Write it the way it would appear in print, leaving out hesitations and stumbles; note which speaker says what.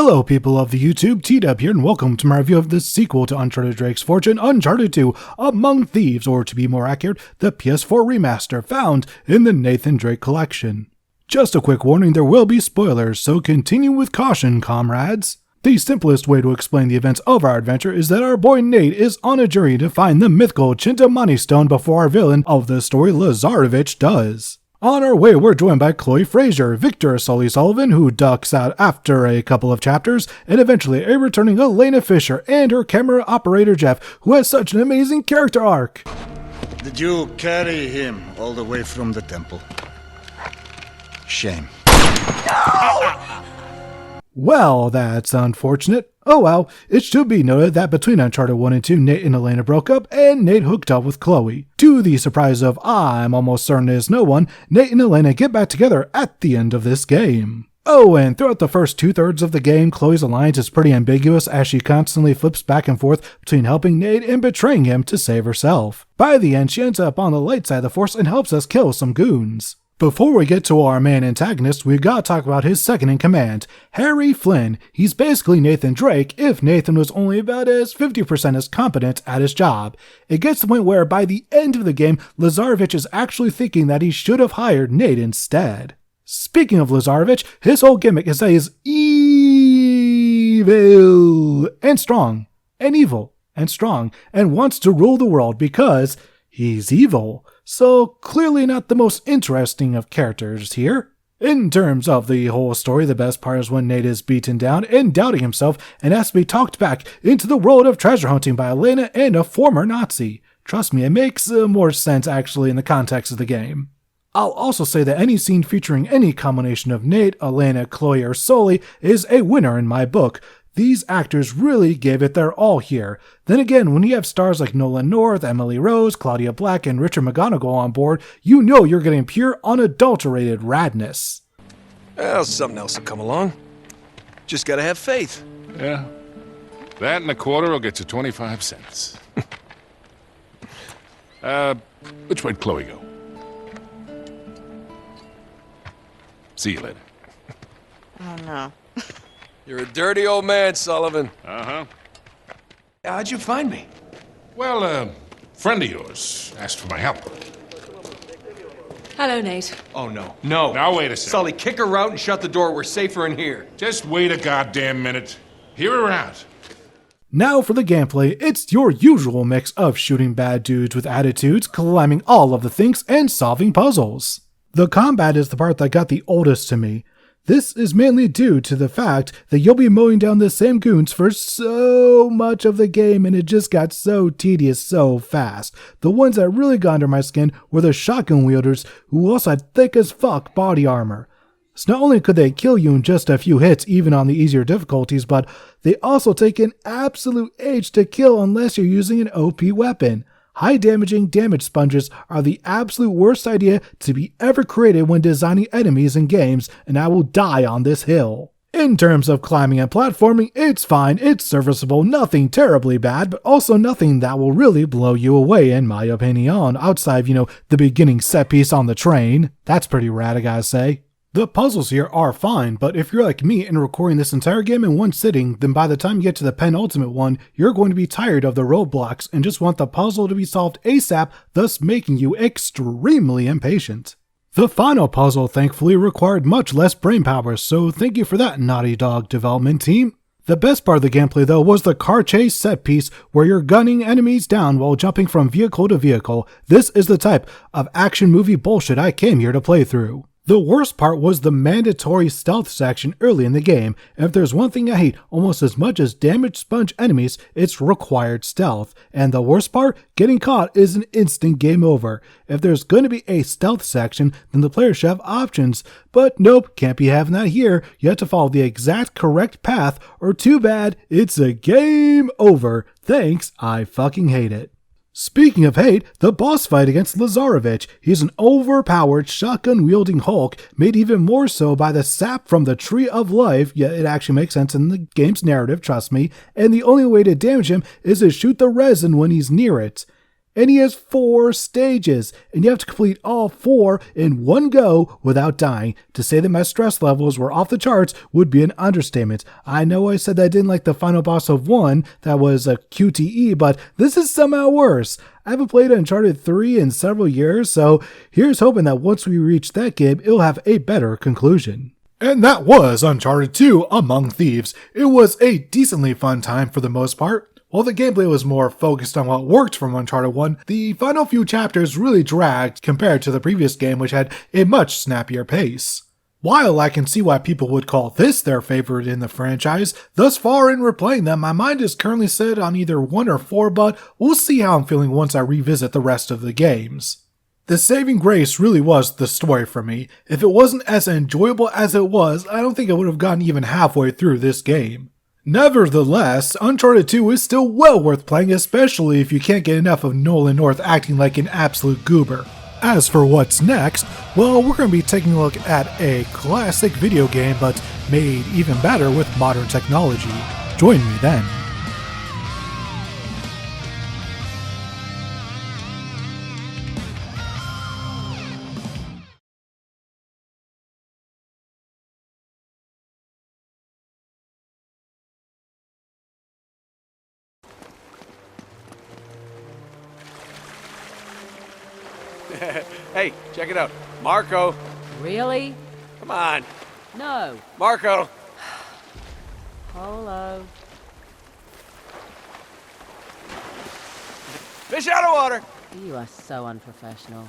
Speaker 1: Hello people of the YouTube, TWK here, and welcome to my review of the sequel to Uncharted Drake's Fortune, Uncharted 2, Among Thieves, or to be more accurate, the PS4 remaster found in the Nathan Drake collection. Just a quick warning, there will be spoilers, so continue with caution, comrades. The simplest way to explain the events of our adventure is that our boy Nate is on a journey to find the mythical Chintamani stone before our villain of the story, Lazarovich, does. On our way, we're joined by Chloe Fraser, Victor Sully Sullivan, who ducks out after a couple of chapters, and eventually a returning Elena Fisher and her camera operator Jeff, who has such an amazing character arc.
Speaker 2: Did you carry him all the way from the temple? Shame.
Speaker 1: Well, that's unfortunate. Oh well, it should be noted that between Uncharted 1 and 2, Nate and Elena broke up, and Nate hooked up with Chloe. To the surprise of I'm almost certain is no one, Nate and Elena get back together at the end of this game. Oh, and throughout the first two-thirds of the game, Chloe's alliance is pretty ambiguous as she constantly flips back and forth between helping Nate and betraying him to save herself. By the end, she ends up on the light side of the Force and helps us kill some goons. Before we get to our main antagonist, we gotta talk about his second in command, Harry Flynn. He's basically Nathan Drake if Nathan was only about as 50% as competent at his job. It gets to the point where by the end of the game, Lazarovich is actually thinking that he should have hired Nate instead. Speaking of Lazarovich, his whole gimmick is that he's evil and strong, and evil and strong, and wants to rule the world because he's evil. So clearly not the most interesting of characters here. In terms of the whole story, the best part is when Nate is beaten down and doubting himself and has to be talked back into the world of treasure hunting by Elena and a former Nazi. Trust me, it makes more sense actually in the context of the game. I'll also say that any scene featuring any combination of Nate, Elena, Chloe, or Sully is a winner in my book. These actors really gave it their all here. Then again, when you have stars like Nolan North, Emily Rose, Claudia Black, and Richard McGonagle on board, you know you're getting pure, unadulterated radness.
Speaker 3: Well, something else will come along. Just gotta have faith.
Speaker 4: Yeah. That and a quarter will get you 25 cents. Which way'd Chloe go? See you later.
Speaker 5: Oh, no.
Speaker 3: You're a dirty old man, Sullivan.
Speaker 4: Uh-huh.
Speaker 3: How'd you find me?
Speaker 4: Well, a friend of yours asked for my help.
Speaker 5: Hello, Nate.
Speaker 3: Oh, no. No.
Speaker 4: Now, wait a second.
Speaker 3: Sully, kick her out and shut the door. We're safer in here.
Speaker 4: Just wait a goddamn minute. Hear her out.
Speaker 1: Now for the gameplay, it's your usual mix of shooting bad dudes with attitudes, climbing all of the things, and solving puzzles. The combat is the part that got the oldest to me. This is mainly due to the fact that you'll be mowing down the same goons for so much of the game and it just got so tedious so fast. The ones that really got under my skin were the shotgun wielders who also had thick as fuck body armor. So not only could they kill you in just a few hits even on the easier difficulties, but they also take an absolute age to kill unless you're using an OP weapon. High damaging damage sponges are the absolute worst idea to be ever created when designing enemies in games, and I will die on this hill. In terms of climbing and platforming, it's fine, it's serviceable, nothing terribly bad, but also nothing that will really blow you away in my opinion, outside of, the beginning set piece on the train. That's pretty rad, I gotta say. The puzzles here are fine, but if you're like me and recording this entire game in one sitting, then by the time you get to the penultimate one, you're going to be tired of the roadblocks and just want the puzzle to be solved ASAP, thus making you extremely impatient. The final puzzle thankfully required much less brain power, so thank you for that, Naughty Dog development team. The best part of the gameplay though was the car chase set piece where you're gunning enemies down while jumping from vehicle to vehicle. This is the type of action movie bullshit I came here to play through. The worst part was the mandatory stealth section early in the game, and if there's one thing I hate almost as much as damage sponge enemies, it's required stealth. And the worst part, getting caught is an instant game over. If there's going to be a stealth section, then the player should have options, but nope, can't be having that here. You have to follow the exact correct path, or too bad, it's a game over. Thanks, I fucking hate it. Speaking of hate, the boss fight against Lazarovich. He's an overpowered shotgun-wielding Hulk, made even more so by the sap from the Tree of Life. Yeah, it actually makes sense in the game's narrative, trust me. And the only way to damage him is to shoot the resin when he's near it. And he has 4 stages, and you have to complete all 4 in one go without dying. To say that my stress levels were off the charts would be an understatement. I know I said that I didn't like the final boss of 1, that was a QTE, but this is somehow worse. I haven't played Uncharted 3 in several years, so here's hoping that once we reach that game, it'll have a better conclusion. And that was Uncharted 2 Among Thieves. It was a decently fun time for the most part. While the gameplay was more focused on what worked from Uncharted 1, the final few chapters really dragged compared to the previous game, which had a much snappier pace. While I can see why people would call this their favorite in the franchise, thus far in replaying them, my mind is currently set on either 1 or 4, but we'll see how I'm feeling once I revisit the rest of the games. The saving grace really was the story for me. If it wasn't as enjoyable as it was, I don't think I would have gotten even halfway through this game. Nevertheless, Uncharted 2 is still well worth playing, especially if you can't get enough of Nolan North acting like an absolute goober. As for what's next, well, we're going to be taking a look at a classic video game, but made even better with modern technology. Join me then.
Speaker 3: Hey, check it out. Marco.
Speaker 6: Really?
Speaker 3: Come on.
Speaker 6: No.
Speaker 3: Marco.
Speaker 6: Polo.
Speaker 3: Fish out of water.
Speaker 6: You are so unprofessional.